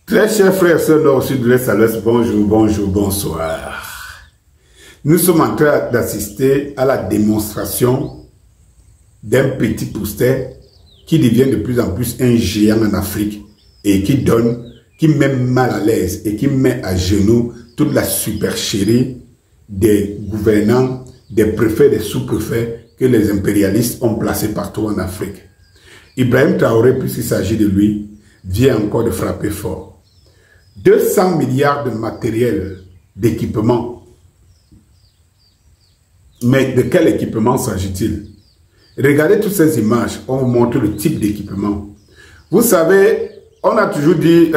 Très chers frères et sœurs nord, sud, de l'est à l'ouest, bonjour, bonjour, bonsoir. Nous sommes en train d'assister à la démonstration d'un petit pousset qui devient de plus en plus un géant en Afrique et qui met mal à l'aise et qui met à genoux toute la supercherie des gouvernants, des préfets, des sous-préfets que les impérialistes ont placés partout en Afrique. Ibrahim Traoré, puisqu'il s'agit de lui, vient encore de frapper fort. 200 milliards de matériel, d'équipement. Mais de quel équipement s'agit-il? Regardez toutes ces images, on vous montre le type d'équipement. Vous savez, on a toujours dit,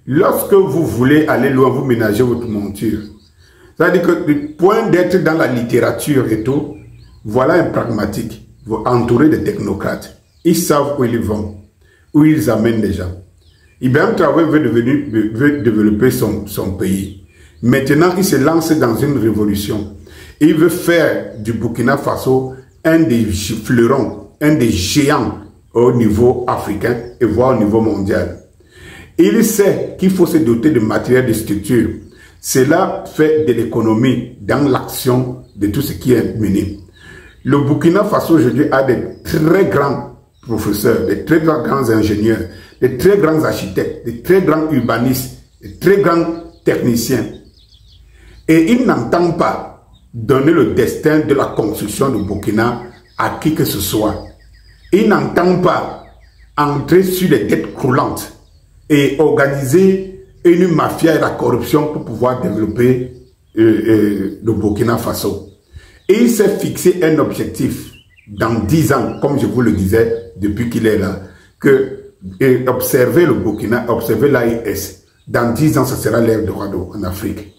lorsque vous voulez aller loin, vous ménagez votre monture. C'est-à-dire que le point d'être dans la littérature et tout, voilà un pragmatique, entouré de technocrates. Ils savent où ils vont, où ils amènent les gens. Ibrahim Traoré veut développer son pays. Maintenant, il se lance dans une révolution. Il veut faire du Burkina Faso un des fleurons, un des géants au niveau africain et voire au niveau mondial. Il sait qu'il faut se doter de matériel de structure. Cela fait de l'économie dans l'action de tout ce qui est mené. Le Burkina Faso aujourd'hui a des très grands professeurs, des très grands ingénieurs, des très grands architectes, des très grands urbanistes, des très grands techniciens. Et ils n'entendent pas donner le destin de la construction du Burkina à qui que ce soit. Ils n'entendent pas entrer sur les têtes croulantes et organiser une mafia et la corruption pour pouvoir développer le Burkina Faso. Et il s'est fixé un objectif dans 10 ans, comme je vous le disais depuis qu'il est là, que observer le Burkina, observer l'AES, dans 10 ans, ce sera l'Eldorado en Afrique.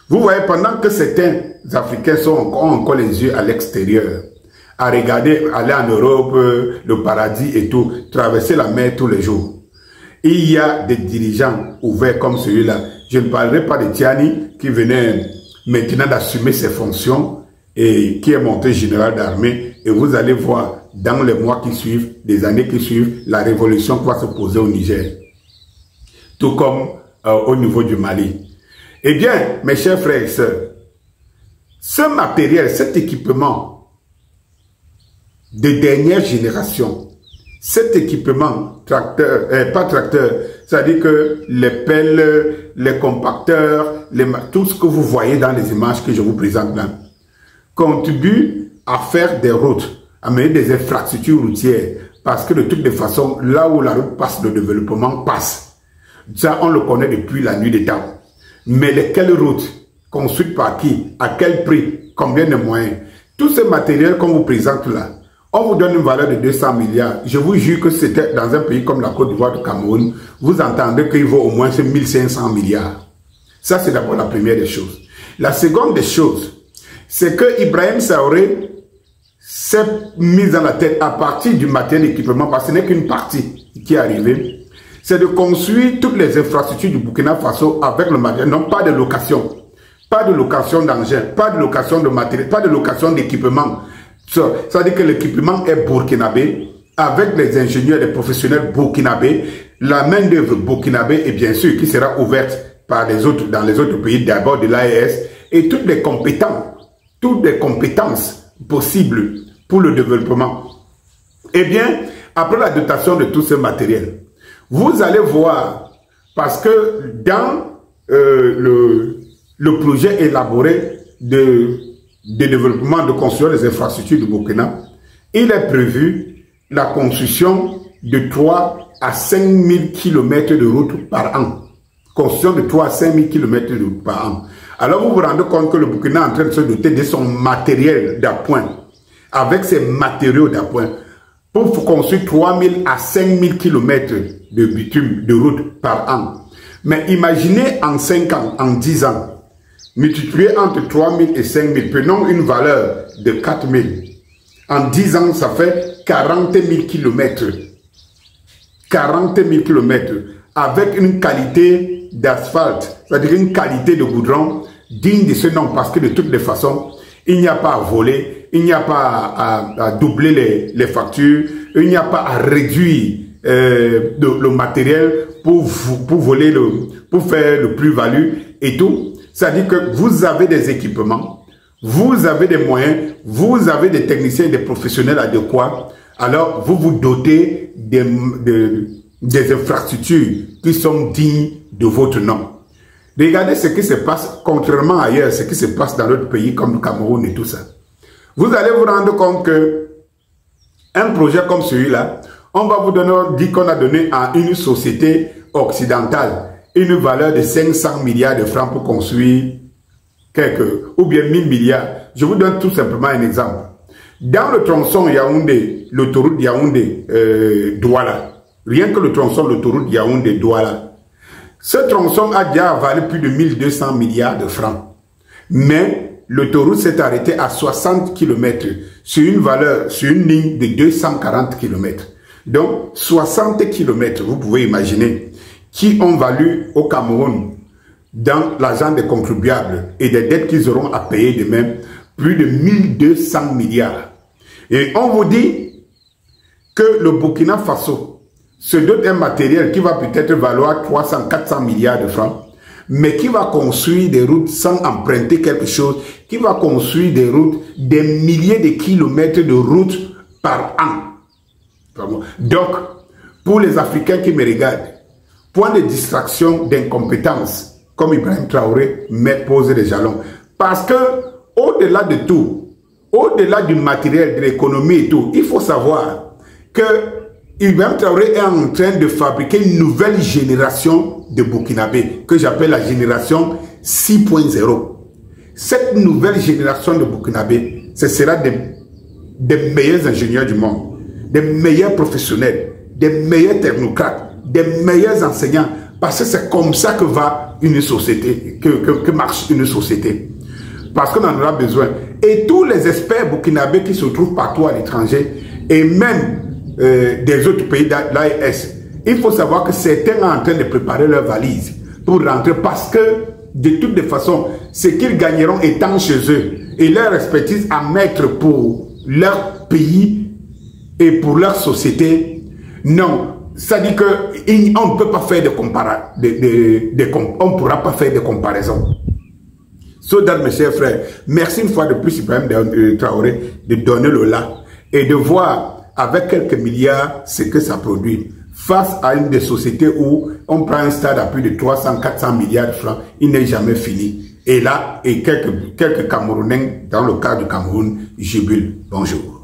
Vous voyez, pendant que certains Africains ont encore les yeux à l'extérieur, à regarder, aller en Europe, le paradis et tout, traverser la mer tous les jours, il y a des dirigeants ouverts comme celui-là. Je ne parlerai pas de Tiani qui venait maintenant d'assumer ses fonctions et qui est monté général d'armée. Et vous allez voir dans les mois qui suivent, les années qui suivent, la révolution qui va se poser au Niger. Tout comme au niveau du Mali. Eh bien, mes chers frères et sœurs, ce matériel, cet équipement de dernière génération, cet équipement, pas tracteur, c'est-à-dire que les pelles, les compacteurs, tout ce que vous voyez dans les images que je vous présente là, contribue à faire des routes, à mener des infrastructures routières, parce que de toutes les façons, là où la route passe, le développement passe. Ça, on le connaît depuis la nuit des temps. Mais lesquelles routes, construites par qui, à quel prix, combien de moyens, tous ces matériels qu'on vous présente là, on vous donne une valeur de 200 milliards. Je vous jure que c'était dans un pays comme la Côte d'Ivoire, du Cameroun, vous entendez qu'il vaut au moins 1500 milliards. Ça, c'est d'abord la première des choses. La seconde des choses, c'est que Ibrahim Traoré s'est mis dans la tête à partir du matériel d'équipement, parce que ce n'est qu'une partie qui est arrivée, c'est de construire toutes les infrastructures du Burkina Faso avec le matériel, non pas de location, pas de location d'engins, pas de location de matériel, pas de location d'équipement. Ça veut dire que l'équipement est burkinabé, avec les ingénieurs, les professionnels burkinabés, la main-d'œuvre burkinabé et bien sûr qui sera ouverte par les autres, dans les autres pays, d'abord de l'AES, et toutes les compétences possibles pour le développement. Eh bien, après la dotation de tout ce matériel, vous allez voir, parce que dans le projet élaboré de développement, de construire les infrastructures du Burkina, il est prévu la construction de 3 à 5 000 km de routes par an. Construction de 3 à 5 000 km de routes par an. Alors vous vous rendez compte que le Burkina est en train de se doter de son matériel d'appoint, avec ses matériaux d'appoint, pour construire 3 000 à 5 000 km de bitume, de route par an. Mais imaginez en 5 ans, en 10 ans, multiplié entre 3 000 et 5 000, prenons une valeur de 4 000. En 10 ans, ça fait 40 000 km. 40 000 km avec une qualité d'asphalte, c'est-à-dire une qualité de goudron digne de ce nom, parce que de toutes les façons, il n'y a pas à voler, il n'y a pas à doubler les factures, il n'y a pas à réduire le matériel pour voler pour faire le plus-value et tout. C'est-à-dire que vous avez des équipements, vous avez des moyens, vous avez des techniciens et des professionnels adéquats. Alors, vous vous dotez des infrastructures qui sont dignes de votre nom. Regardez ce qui se passe, contrairement ailleurs, ce qui se passe dans d'autres pays comme le Cameroun et tout ça. Vous allez vous rendre compte que un projet comme celui-là, on va vous dire qu'on a donné à une société occidentale une valeur de 500 milliards de francs pour construire ou bien 1000 milliards. Je vous donne tout simplement un exemple. Dans le tronçon Yaoundé, l'autoroute Yaoundé-Douala, rien que le tronçon de l'autoroute Yaoundé-Douala, ce tronçon a déjà avalé plus de 1200 milliards de francs. Mais l'autoroute s'est arrêtée à 60 km sur une ligne de 240 km. Donc, 60 km, vous pouvez imaginer, qui ont valu au Cameroun, dans l'argent des contribuables et des dettes qu'ils auront à payer demain, plus de 1200 milliards. Et on vous dit que le Burkina Faso se dote d'un matériel qui va peut-être valoir 300-400 milliards de francs, mais qui va construire des routes sans emprunter quelque chose, qui va construire des routes, des milliers de kilomètres de routes par an. Donc, pour les Africains qui me regardent, point de distraction, d'incompétence, comme Ibrahim Traoré pose des jalons. Parce que, au-delà de tout, au-delà du matériel, de l'économie et tout, il faut savoir que Ibrahim Traoré est en train de fabriquer une nouvelle génération de Burkinabés, que j'appelle la génération 6.0. Cette nouvelle génération de Burkinabés, ce sera des meilleurs ingénieurs du monde, des meilleurs professionnels, des meilleurs technocrates, des meilleurs enseignants, parce que c'est comme ça que va une société, que marche une société. Parce qu'on en aura besoin. Et tous les experts burkinabés qui se trouvent partout à l'étranger, et même des autres pays de l'AES, il faut savoir que certains sont en train de préparer leurs valises pour rentrer, parce que de toutes les façons, ce qu'ils gagneront étant chez eux et leur expertise à mettre pour leur pays et pour leur société, non. Ça dit qu'on ne peut pas faire on pourra pas faire de comparaison. Mes chers frères, merci une fois de plus Ibrahim Traoré de donner le là et de voir avec quelques milliards ce que ça produit. Face à une des sociétés où on prend un stade à plus de 300-400 milliards de francs, il n'est jamais fini. Et là, quelques Camerounais, dans le cas du Cameroun, jubilent. Bonjour.